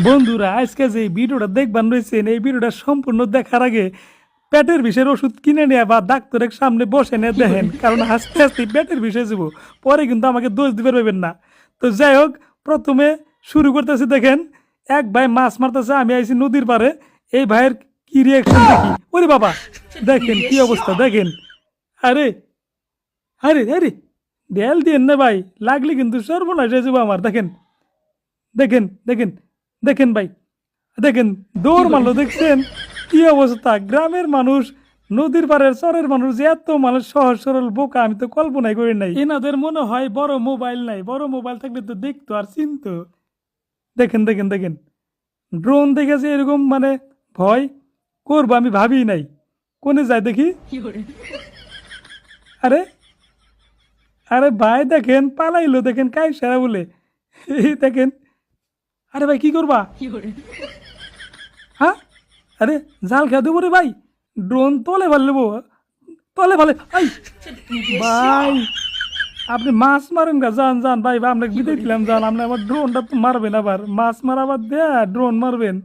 বন্ধুরা আজকে যে ভিডিওটা দেখবার রয়েছেন এই ভিডিওটা সম্পূর্ণ দেখার আগে পেটের বিষের ওষুধ কিনে নেওয়া বা ডাক্তারের সামনে বসে নিয়ে দেখেন, কারণ আস্তে আস্তে পেটের বিষে যাব, পরে কিন্তু আমাকে দোষ দিতে পারবেন না। তো যাই হোক, প্রথমে শুরু করতেছি। দেখেন, এক ভাই মাছ মারতেছে, আমি আইছি নদীর পারে। এই ভাইয়ের কি রিয়াকশন দেখি। ওরে বাবা, দেখেন কি অবস্থা, দেখেন। আরে আরে আরে, দেয়াল দিয়েন না ভাই, লাগলে কিন্তু সর্বনাশ হয়ে যাবো আমার। দেখেন দেখেন দেখেন দেখেন ভাই, দেখেন দৌড় মারলো, দেখছেন কি অবস্থা। গ্রামের মানুষ, নদীর পাড়ের চরের মানুষ যে এত মানুষ সহজ সরল বোকা, আমি তো কল্পনাই করি নাই। এনাদের মনে হয় বড় মোবাইল নাই, বড় মোবাইল থাকলে তো দেখতো আর চিনতো। দেখেন দেখেন দেখেন, ড্রোন দেখেছে এরকম মানে ভয় করবো আমি ভাবি নাই। কোনে যায় দেখি। আরে আরে ভাই দেখেন পালাইলো, দেখেন কাই সারা বলে। এই দেখেন, আরে ভাই কি করবা। হ্যাঁ, আরে জাল খেয়ে দেবো রে ভাই, ড্রোন তলে ফেলবো, তলে ফেলে। আই ভাই, আপনি মাছ মারেন গা, যান যান ভাই, আমরা বিদায় দিলাম, যান। আপনি আবার ড্রোনটা তো মারবেন, আবার মাছ মারাবার দেয়া ড্রোন মারবেন।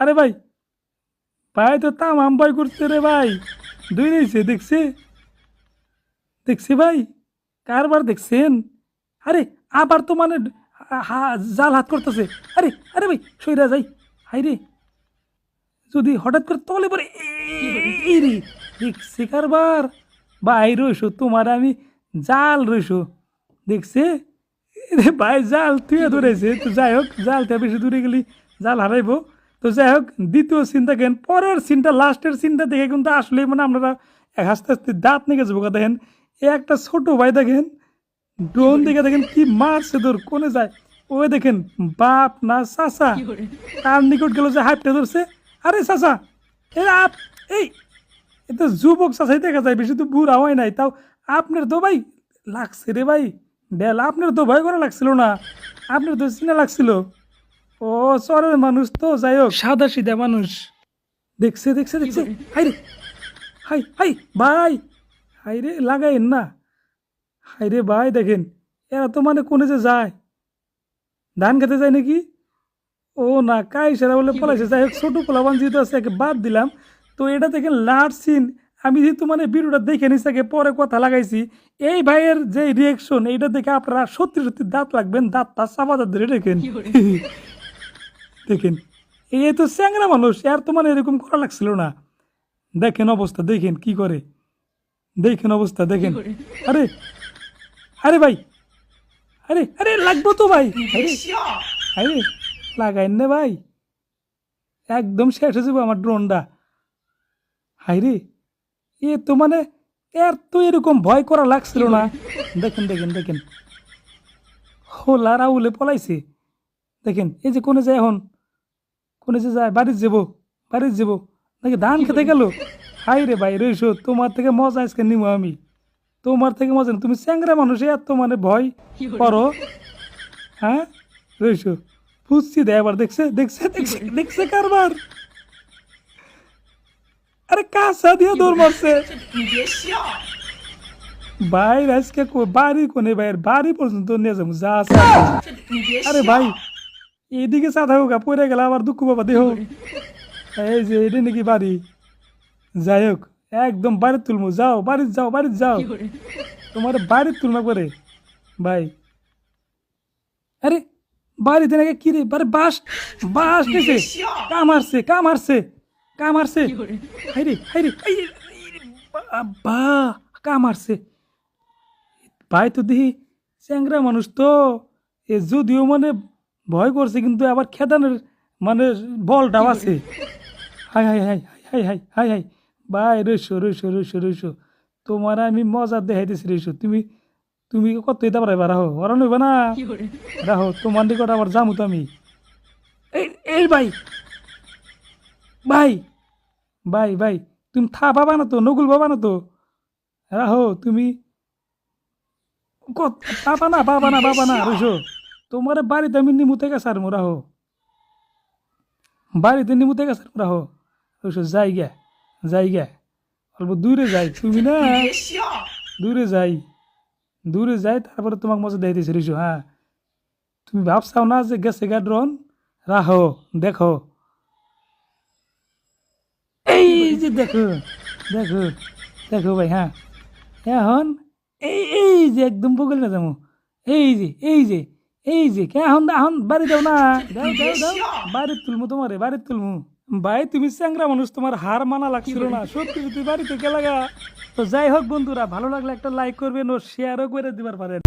আরে ভাই, ভাই তো তামাম ভয় করছে রে ভাই, দুই রয়েছে দেখছি, দেখছি ভাই, কারবার দেখছেন। আরে আবার তো মানে জাল হাত করতেছে। আরে আরে ভাই সইরা যাই, হাই রে, যদি হঠাৎ করে তলে পরে এই রে, দেখছি কারবার। ভাই রইসো তোমার আমি জাল রইসো, দেখছে রে ভাই, জাল তুই ধরেছে। তো যাই হোক, জালটা বেশি দূরে গেলি জাল হারাইবো। তো যাই হোক, দ্বিতীয় সিন দেখেন, পরের সিনটা, লাস্টের সিনটা দেখে কিন্তু আসলে মানে আপনারা হাসতে হাসতে দাঁত নিয়ে যাবো। দেখেন এ একটা ছোট ভাই, দেখেন ড্রোন দেখে দেখেন কি মারছে, তোর কোনে যায়। ওই দেখেন বাপ না চাচা, তার নিকট গেল যে হাইপটা ধরছে। আরে চাচা, এই এ তো যুবক চাচাই দেখা যায়, বেশি তো বুড়া হয় নাই। তাও আপনার তো ভাই লাগছে রে ভাই, বেলা আপনার তো ভয় করা লাগছিল না, আপনার তো চিনা লাগছিল। ও চরের মানুষ তো, যাই হোক সাদা সিধা মানুষ। দেখছে দেখছে দেখছে, হাই রে, হাই হাই ভাই, হাই রে লাগাইন না। হাই রে ভাই দেখেন, এরা তো মানে কোনে যে যায়, ধান খেতে যায় নাকি। ও না, কাই সেরা বলে পলাইছে। যাই হোক, ছোটো পোলাপান যেহেতু আছে, একে বাদ দিলাম। তো এটা দেখেন লাস্ট সিন। আমি যেহেতু মানে ভিডিওটা দেখে নিচ্ছি, আগে পরে কথা লাগাইছি। এই ভাইয়ের যে রিয়েকশন, এইটা দেখে আপনারা সত্যি সত্যি দাঁত লাগবেন, দাঁতটা চাপা দাঁত ধরে দেখেন। দেখেন, এই তো চ্যাংরা মানুষ, আর তো মানে এরকম করা লাগছিল না। দেখেন অবস্থা, দেখেন কি করে, দেখেন অবস্থা দেখেন। আরে আরে ভাই, আরে আরে লাগবো তো ভাই, আরে আরে লাগাইন না ভাই, একদম শেষ হয়ে যাবো আমার ড্রোনটা। হাইরে, এ তো মানে এর তো এরকম ভয় করা লাগছিল না। দেখেন দেখেন দেখেন, হোলা রাউলে পলাইছে। দেখেন এই যে কোনে যায় এখন, কোনে যে যায়, বাড়ির যাবো, বাড়ির যাবো নাকি ধান খেতে গেল। হাই রে ভাই রইসো, তোমার থেকে মজা আজকে নিবো আমি, তোমার থেকে মজা না। তুমি চ্যাংরা মানুষ, এত মানে ভয় করো। হ্যাঁ রইসো, বুঝছি দে, এবার দেখছে দেখছে দেখছে দেখছে কারবার। আরে কাঁচা দিয়ে দৌড় মারছে ভাই, আজকে বাড়ি কোনে ভাইয়ের বাড়ি পর্যন্ত নিয়ে যাবো যা আছে। আরে ভাই, এইদিকে চা থাকুক, পড়ে গেলে আবার দুঃখ বাবা দেহ। এই যে এটা নাকি বাড়ি, যাই হোক একদম বাড়ির তুলমু, যাও বাড়ির যাও, বাড়ির যাও, তোমার বাড়ির তুলনা করে ভাই। আরে বাড়িতে নাকি কি রে, বারে বাস, বাস নিছে, কামারছে কামারছে কামারছে। হাইরে হাইরে, বা কামারছে ভাই। তো দেখি চ্যাংরা মানুষ তো, এ যদিও মানে ভয় করছে, কিন্তু আবার খেদানোর মানে বলটাও আছে। High high high high high high high ভাই, রইসো রইসো রইসো রইসো, তোমার আমি মজা দেখাইতেছি রইসো। তুমি তুমি কত এটা পারাইবা, রাহো ওরা নইবা না, রাহো তোমার নিকট আবার যামু তো আমি। এই এই ভাই, ভাই ভাই ভাই, তুমি থা পাবা না তো, নকুল পাবা না তো, রাহো তুমি, কত পাবা না, পাবা না, পাবা না রইসো। তোমার বাড়িতে আমি নিমুতে গেছে আর মোরা হো, বাড়িতে নিমুতে গেছে আর মোরা হো রইসো। যাই গে, যাই গে, অল্প দূরে যাই, তুমি না দূরে যাই, দূরে যাই, তারপরে তোমাকে মজা দেখাইতেছি রইসো। হ্যাঁ তুমি ভাবছাও না যে গেছে গা ড্রোন? রাহো, দেখো, এই যে দেখো, দেখো, দেখো ভাই। হ্যাঁ, এখন এই যে একদম বগল না যাবো, এই যে কে এখন এখন বাড়ি দাও না, দাও দাও দাও, বাড়ির তুলমু তোমারে, বাড়ির তুলমু। ভাই তুমি চ্যাংরা মানুষ, তোমার হার মানা লাগছিল না, সত্যি সত্যি বাড়িতে গেলাগা। তো যাই হোক বন্ধুরা, ভালো লাগলে একটা লাইক করবেন ও শেয়ারও করে দিবার পারেন।